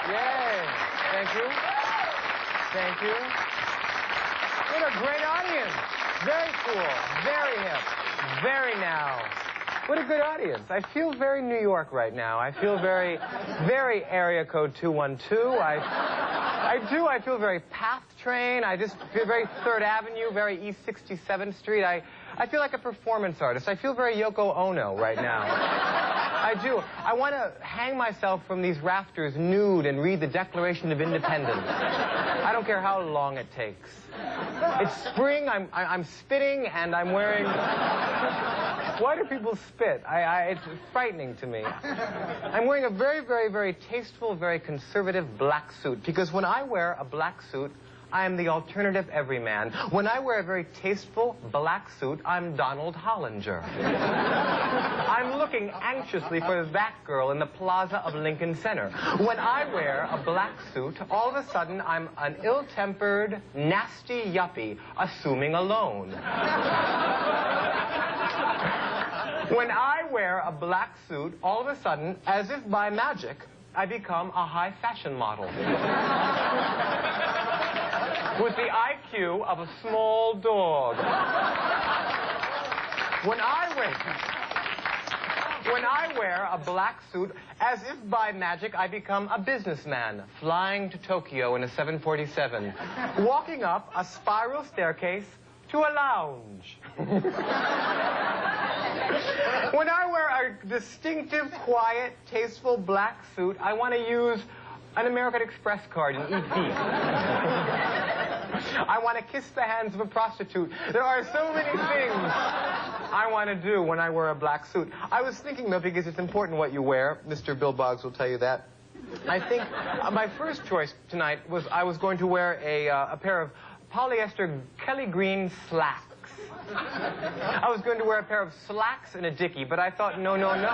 Yay. Thank you. Thank you. What a great audience. Very cool. Very hip. Very now. What a good audience. I feel very New York right now. I feel very, very area code 212. I do. I feel very Path Train. I just feel very 3rd Avenue, very East 67th Street. I feel like a performance artist. I feel very Yoko Ono right now. I do. I want to hang myself from these rafters nude and read the Declaration of Independence. I don't care how long it takes. It's spring. I'm spitting and I'm wearing... Why do people spit? It's frightening to me. I'm wearing a very, very, very tasteful, very conservative black suit. Because when I wear a black suit, I am the alternative everyman. When I wear a very tasteful black suit, I'm Donald Hollinger. I'm looking anxiously for that girl in the plaza of Lincoln Center. When I wear a black suit, all of a sudden I'm an ill-tempered, nasty yuppie assuming a loan. When I wear a black suit, all of a sudden, as if by magic, I become a high fashion model. With the IQ of a small dog. When I wear a black suit, as if by magic, I become a businessman flying to Tokyo in a 747, walking up a spiral staircase to a lounge. When I wear a distinctive, quiet, tasteful black suit, I want to use an American Express card and eat beef. I want to kiss the hands of a prostitute. There are so many things I want to do when I wear a black suit. I was thinking, though, because it's important what you wear, Mr. Bill Boggs will tell you that, I think my first choice tonight was I was going to wear a pair of polyester Kelly green slacks. I was going to wear a pair of slacks and a dickie, but I thought, no, no, no.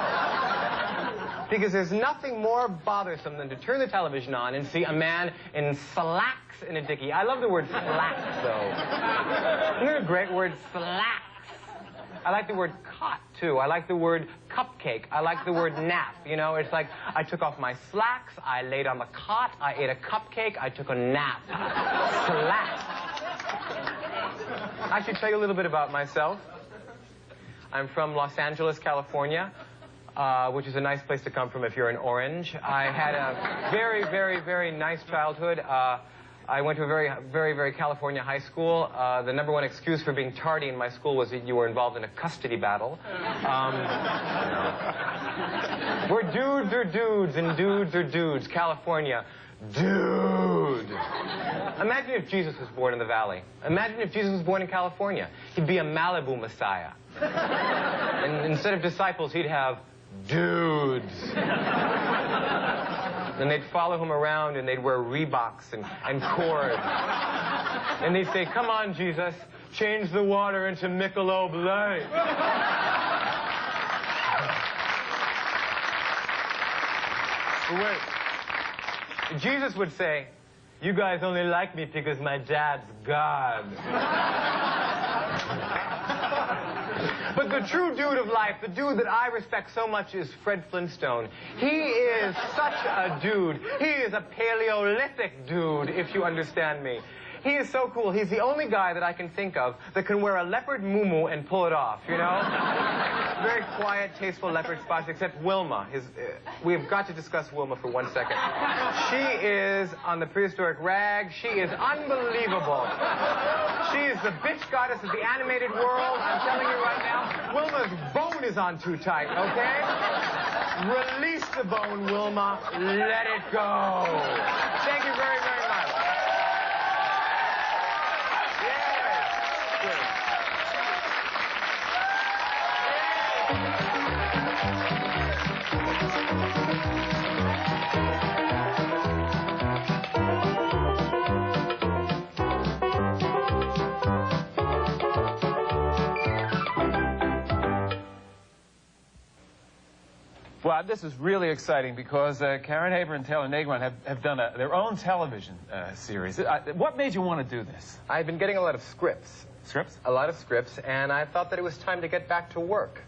Because there's nothing more bothersome than to turn the television on and see a man in slacks and a dickie. I love the word slacks, though. Isn't it a great word, slacks? I like the word cot, too. I like the word cupcake. I like the word nap. You know, it's like I took off my slacks, I laid on the cot, I ate a cupcake, I took a nap. Slacks. I should tell you a little bit about myself. I'm from Los Angeles, California, which is a nice place to come from if you're an orange. I had a very, very, very nice childhood. I went to a very, very, very California high school. The #1 excuse for being tardy in my school was that you were involved in a custody battle. Where dudes are dudes and dudes are dudes. California. Dude! Imagine if Jesus was born in the Valley. Imagine if Jesus was born in California. He'd be a Malibu Messiah. And instead of disciples, he'd have dudes. And they'd follow him around, and they'd wear Reeboks and cords. And they'd say, come on, Jesus, change the water into Michelob Light. But wait. Jesus would say, you guys only like me because my dad's God. But the true dude of life, the dude that I respect so much, is Fred Flintstone. He is such a dude. He is a Paleolithic dude, if you understand me. He is so cool. He's the only guy that I can think of that can wear a leopard muumuu and pull it off, you know? Very quiet, tasteful leopard spots, except Wilma. We've got to discuss Wilma for 1 second. She is on the prehistoric rag. She is unbelievable. She is the bitch goddess of the animated world. I'm telling you right now, Wilma's bone is on too tight, okay? Release the bone, Wilma. Let it go. Thank you very, very much. Well, this is really exciting because Karen Haber and Taylor Negron have done their own television series. What made you want to do this? I've been getting a lot of scripts. Scripts? A lot of scripts, and I thought that it was time to get back to work.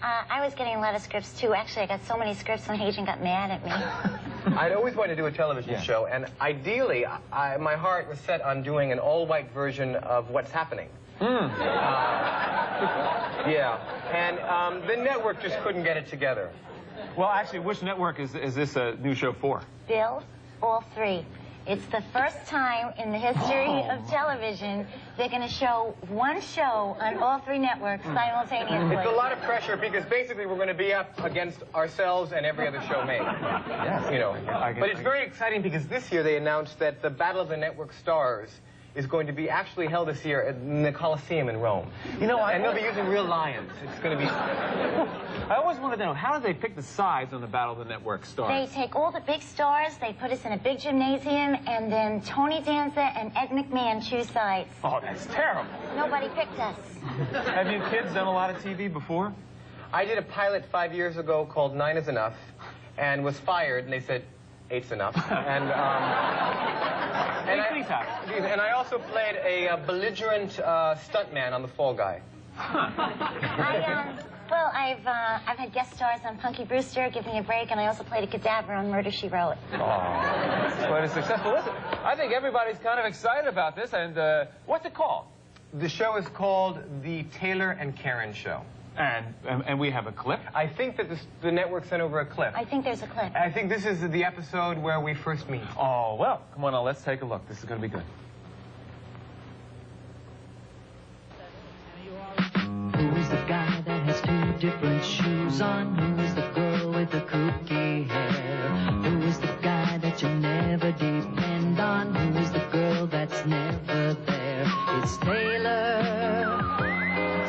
I was getting a lot of scripts, too. Actually, I got so many scripts, my agent got mad at me. I'd always wanted to do a television show, and ideally, my heart was set on doing an all-white version of What's Happening. Yeah, and the network just couldn't get it together. Well, actually, which network is this new show for? Bill, all three. It's the first time in the history of television they're going to show one show on all three networks simultaneously. It's a lot of pressure because basically we're going to be up against ourselves and every other show made. Yes. You know. But it's very exciting because this year they announced that the Battle of the Network Stars is going to be actually held this year in the Coliseum in Rome. You know, and they'll be using real lions. It's going to be... I always wanted to know, how do they pick the sides on the Battle of the Network Stars? They take all the big stars, they put us in a big gymnasium, and then Tony Danza and Ed McMahon choose sides. Oh, that's terrible. Nobody picked us. Have you kids done a lot of TV before? I did a pilot 5 years ago called 9 is Enough, and was fired, and they said, 8's enough. And I also played a belligerent stuntman on The Fall Guy. Well, I've had guest stars on Punky Brewster, Give Me a Break, and I also played a cadaver on Murder, She Wrote. Oh, that's quite a success. Well, listen, I think everybody's kind of excited about this, and what's it called? The show is called The Taylor and Karen Show. And we have a clip? I think that the network sent over a clip. I think there's a clip. I think this is the episode where we first meet. Oh, well, come on now, let's take a look. This is going to be good. Who is the guy that has two different shoes on? Who is the girl with the kooky hair? Who is the guy that you never depend on? Who is the girl that's never there? It's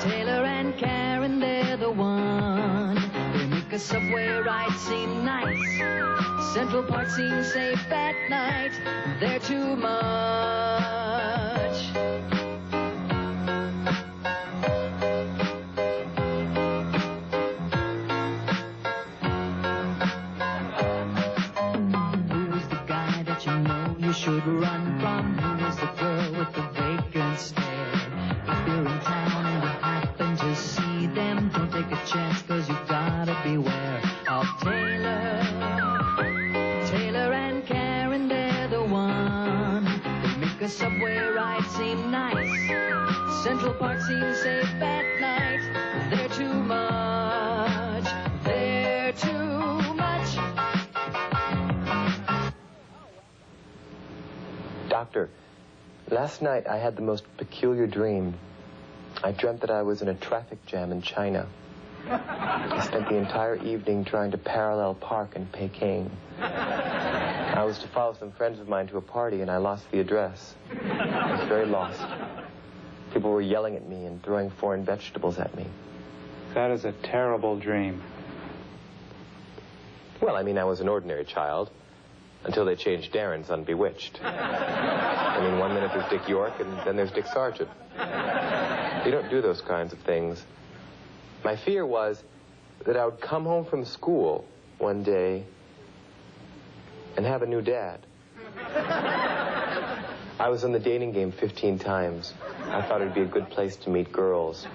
Taylor and Karen, they're the one. They make a subway ride seem nice. Central Park seems safe at night. They're too much. Who's the guy that you know you should run from? Who is the girl with the vacant stare? If you're in town and you happen to see them, don't take a chance, cause you gotta beware of Taylor and Karen, they're the one. They make a subway ride seem nice. Central Park seems safe at night. They're too much. They're too much. Doctor, last night I had the most peculiar dream. I dreamt that I was in a traffic jam in China. I spent the entire evening trying to parallel park in Peking. I was to follow some friends of mine to a party, and I lost the address. I was very lost. People were yelling at me and throwing foreign vegetables at me. That is a terrible dream. Well, I mean, I was an ordinary child until they changed Darren's on Bewitched. I mean, 1 minute there's Dick York, and then there's Dick Sargent. You don't do those kinds of things. My fear was that I would come home from school one day and have a new dad. I was on the dating game 15 times. I thought it'd be a good place to meet girls.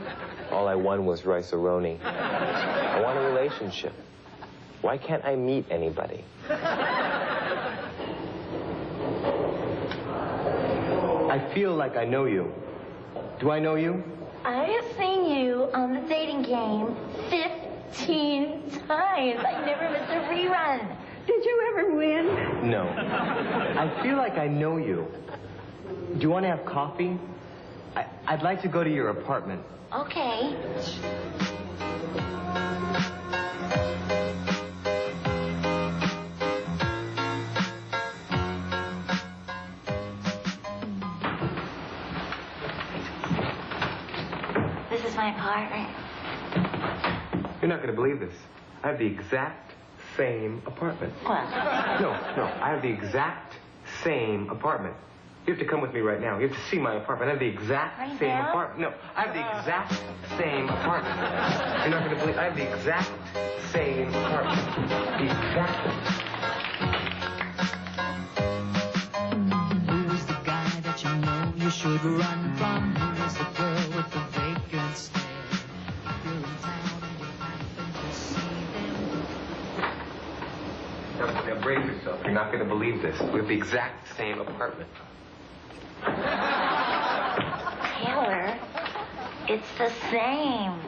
All I won was rice-a-roni. I want a relationship. Why can't I meet anybody? I feel like I know you. Do I know you? I have seen you on the dating game 15 times. I never missed a rerun. Did you ever win? No. I feel like I know you. Do you want to have coffee? I'd like to go to your apartment. Okay. This is my apartment. You're not going to believe this. I have the exact same apartment. What? No, I have the exact same apartment. You have to come with me right now. You have to see my apartment. I have the exact same apartment. No, I have the exact same apartment. You're not going to believe I have the exact same apartment. The exact. Who's the guy that you know you should run from? Who's the girl with the vacant stare? If you're in town and you happen brace yourself. You're not going to believe this. We have the exact same apartment. Taylor, it's the same.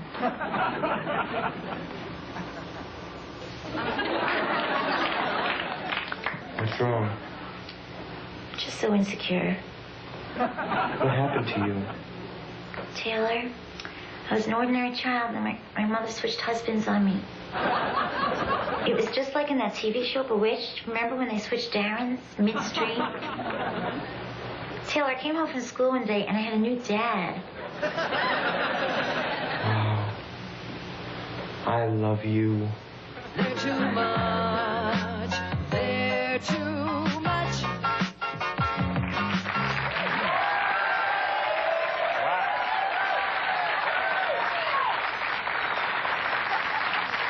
What's wrong? Just so insecure. What happened to you? Taylor, I was an ordinary child, and my mother switched husbands on me. It was just like in that TV show, Bewitched. Remember when they switched Darrens midstream? Taylor, I came home from school one day, and I had a new dad. Wow. I love you. They're too much. They're too much.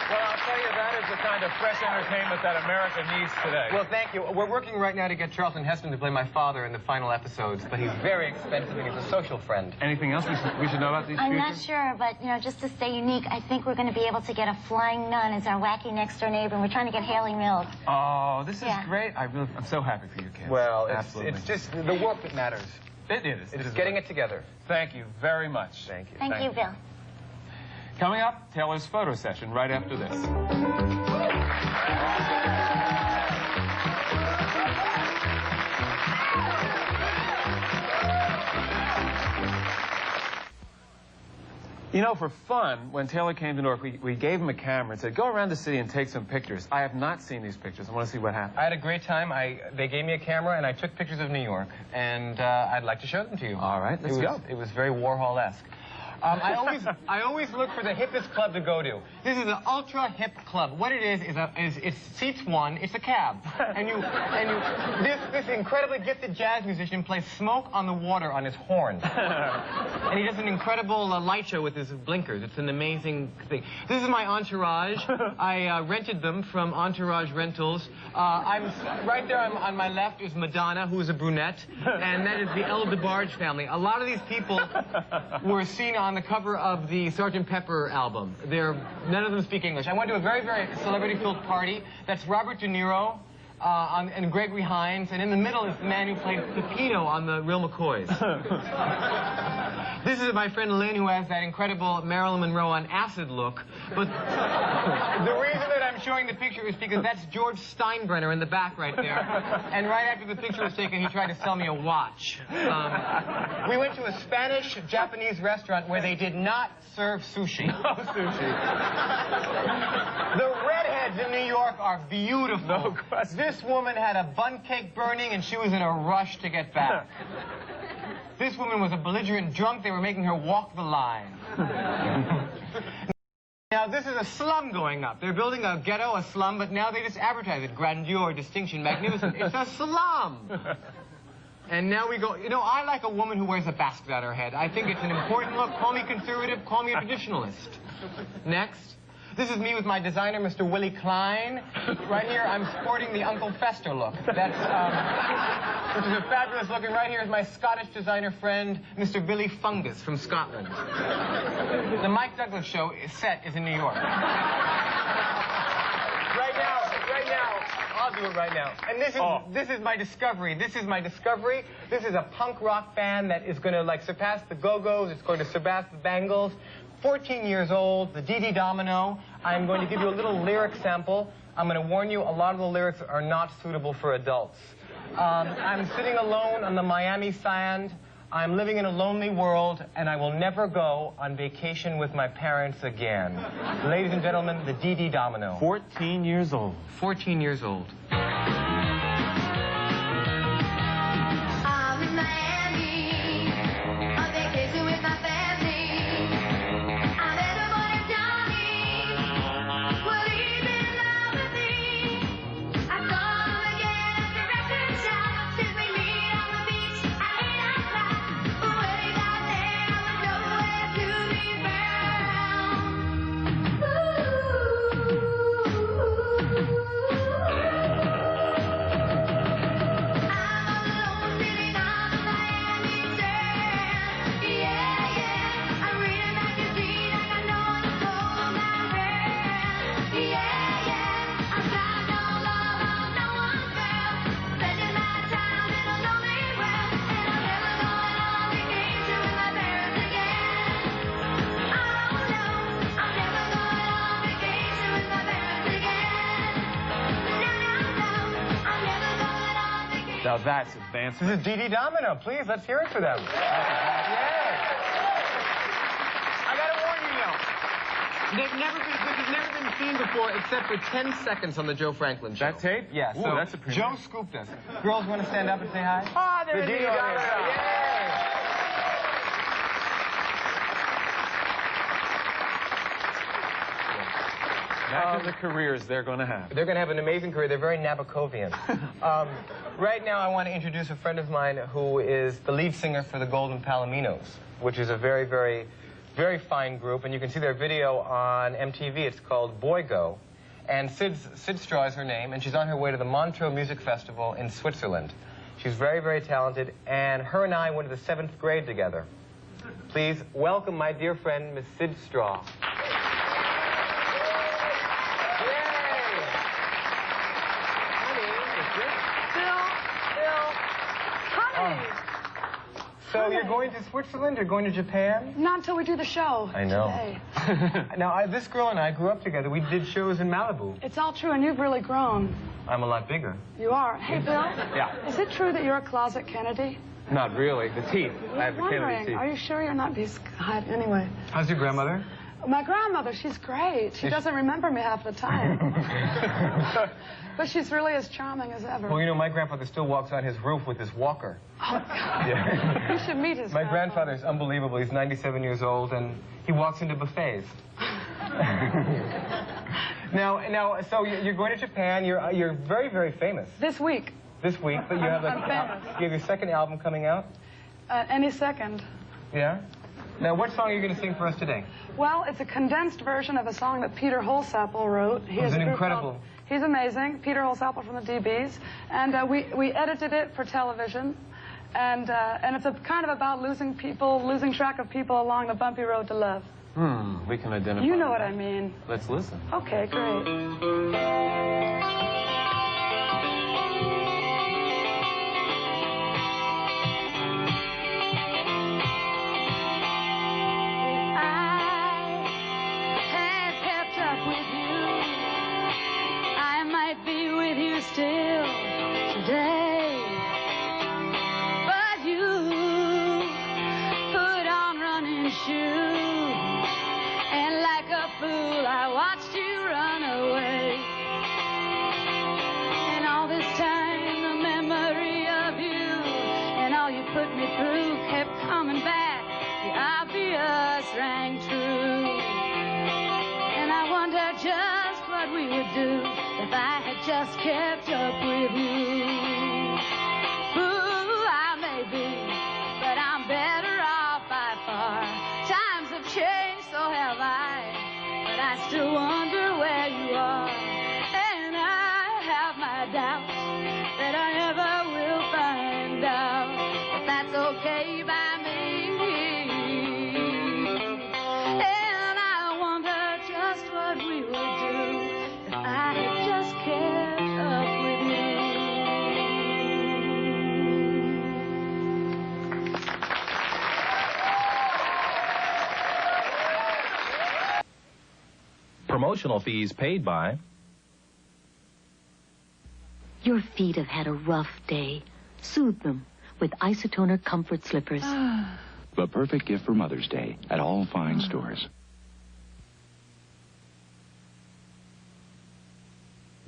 Well, I'll tell you, that is the kind of fresh entertainment that America needs today. Well, thank you. We're working right now to get Charlton Heston to play my father in the final episodes, but he's very expensive and he's a social friend. Anything else we should know about these I'm futures? not sure, but, you know, just to stay unique, I think we're going to be able to get a flying nun as our wacky next-door neighbor, and we're trying to get Haley Mills. Oh, this is Yeah. great. I'm so happy for you kids. Well, Absolutely. it's just the work that matters. It is. It's getting it together. Thank you very much. Thank you. Thank you, Bill. Coming up, Taylor's photo session right after this. You know, for fun, when Taylor came to Newark, we gave him a camera and said, go around the city and take some pictures. I have not seen these pictures. I want to see what happened. I had a great time. They gave me a camera, and I took pictures of New York, and I'd like to show them to you. All right, let's go. It was very Warhol-esque. I always look for the hippest club to go to. This is an ultra hip club. What it is it seats one. It's a cab, and this incredibly gifted jazz musician plays Smoke on the Water on his horn, and he does an incredible light show with his blinkers. It's an amazing thing. This is my entourage. I rented them from Entourage Rentals. Right there on my left is Madonna, who is a brunette, and that is the El DeBarge family. A lot of these people were seen on the cover of the Sgt. Pepper album. None of them speak English. I went to a very, very celebrity-filled party. That's Robert De Niro and Gregory Hines, and in the middle is the man who played Pepito on the Real McCoys. This is my friend Lynn, who has that incredible Marilyn Monroe on acid look. But the reason that I'm showing the picture is because that's George Steinbrenner in the back right there. And right after the picture was taken, he tried to sell me a watch. We went to a Spanish-Japanese restaurant where they did not serve sushi. No sushi. The redheads in New York are beautiful. No question. This woman had a bun cake burning, and she was in a rush to get back. This woman was a belligerent drunk. They were making her walk the line. Now, this is a slum going up. They're building a ghetto, a slum, but now they just advertise it. Grandeur, distinction, magnificent. It's a slum. And now we go, you know, I like a woman who wears a basket on her head. I think it's an important look. Call me conservative, call me a traditionalist. Next. This is me with my designer, Mr. Willie Klein. Right here, I'm sporting the Uncle Fester look. That's, which is a fabulous look. And right here is my Scottish designer friend, Mr. Billy Fungus from Scotland. The Mike Douglas show set is in New York. Right now, I'll do it right now. And this is my discovery. This is my discovery. This is a punk rock band that is going to, like, surpass the Go-Go's. It's going to surpass the Bangles. 14 years old, the Domino. I'm going to give you a little lyric sample. I'm going to warn you, a lot of the lyrics are not suitable for adults. I'm sitting alone on the Miami sand. I'm living in a lonely world, and I will never go on vacation with my parents again. Ladies and gentlemen, the Domino. 14 years old. 14 years old. I'm in Miami on vacation with my family. I met a boy named Johnny. Well, he's in love with me. I saw him again at the record shop. Since we meet on the beach at 8 o'clock. When he got there, I was nowhere to be found. Ooh. Now that's advancement. This is Dee Domino. Please, let's hear it for them. Yay! I gotta warn you, though. This has never been seen before except for 10 seconds on the Joe Franklin show. That tape? Yeah, Ooh, so that's a premiere. Joe scooped us. Girls want to stand up and say hi? Ah, there The it Dee is. Domino. Yay! Imagine the careers they're going to have. They're going to have an amazing career. They're very Nabokovian. Right now, I want to introduce a friend of mine who is the lead singer for the Golden Palominos, which is a very, very, very fine group. And you can see their video on MTV. It's called Boy Go. And Sid Straw is her name, and she's on her way to the Montreux Music Festival in Switzerland. She's very, very talented, and her and I went to the 7th grade together. Please welcome my dear friend, Miss Sid Straw. So you're going to Switzerland? You're going to Japan? Not until we do the show. I know. Today. Now, this girl and I grew up together. We did shows in Malibu. It's all true, and you've really grown. I'm a lot bigger. You are. Hey, Bill. Yeah. Is it true that you're a closet Kennedy? Not really. The teeth. I have the Kennedy Wondering. teeth. Are you sure you're not anyway? How's your grandmother? My grandmother, she's great. She doesn't remember me half the time. But she's really as charming as ever. Well, you know, my grandfather still walks on his roof with his walker. Oh, God. Yeah. You should meet his My grandfather's unbelievable. He's 97 years old, and he walks into buffets. Now, so you're going to Japan. You're very, very famous. This week. This week, but you have I'm famous. you have your second album coming out. Any second. Yeah. Now, what song are you going to sing for us today? Well, it's a condensed version of a song that Peter Holsapple wrote. He has an a group incredible... called- He's amazing, Peter Holsapple from the DBs. And we edited it for television. And it's kind of about losing track of people along the bumpy road to love. We can identify. You know what I mean. Let's listen. Okay, great. Still today, but you put on running shoes, and like a fool I watched you run away. And all this time the memory of you and all you put me through kept coming back. The obvious rang true, and I wonder just what we would do if I had just kept up with you. Ooh, I may be, but I'm better off by far. Times have changed, so have I, but I still wonder where you are. And I have my doubts that I never will find out, but that's okay by me. And I wonder just what we would do if I had just kept up with you. Promotional fees paid by... Your feet have had a rough day. Soothe them with Isotoner Comfort Slippers. The perfect gift for Mother's Day at all fine stores.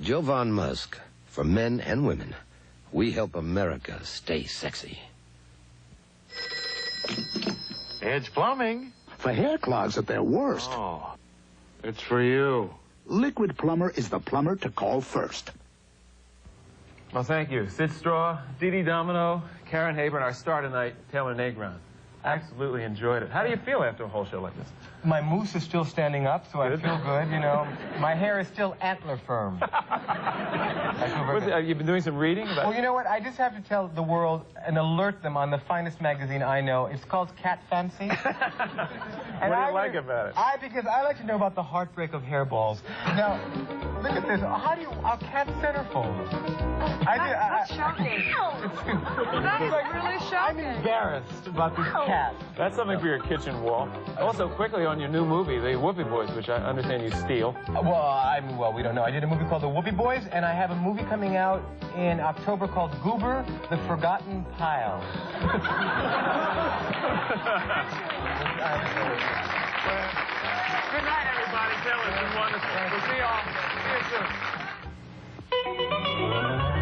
Joe Von Musk, for men and women, we help America stay sexy. Edge Plumbing. For hair clogs at their worst. Oh, it's for you. Liquid Plumber is the plumber to call first. Well, thank you. Sid Straw, Dee Domino, Karen Haber, and our star tonight, Taylor Negron. Absolutely enjoyed it. How do you feel after a whole show like this? My moose is still standing up, so I feel good, you know. My hair is still antler firm. I feel very good. You've been doing some reading about Well, you know what? I just have to tell the world and alert them on the finest magazine I know. It's called Cat Fancy. What do you like about it? Because I like to know about the heartbreak of hairballs. Now... Look at this. How do you... Our cat's centerfold. That's shocking. That is really shocking. I'm embarrassed about this cat. That's something for your kitchen wall. Also, quickly on your new movie, The Whoopie Boys, which I understand you steal. Well, we don't know. I did a movie called The Whoopie Boys, and I have a movie coming out in October called Goober, The Forgotten Pile. Good night, everybody. Taylor's been wonderful. We'll see you all. See you soon.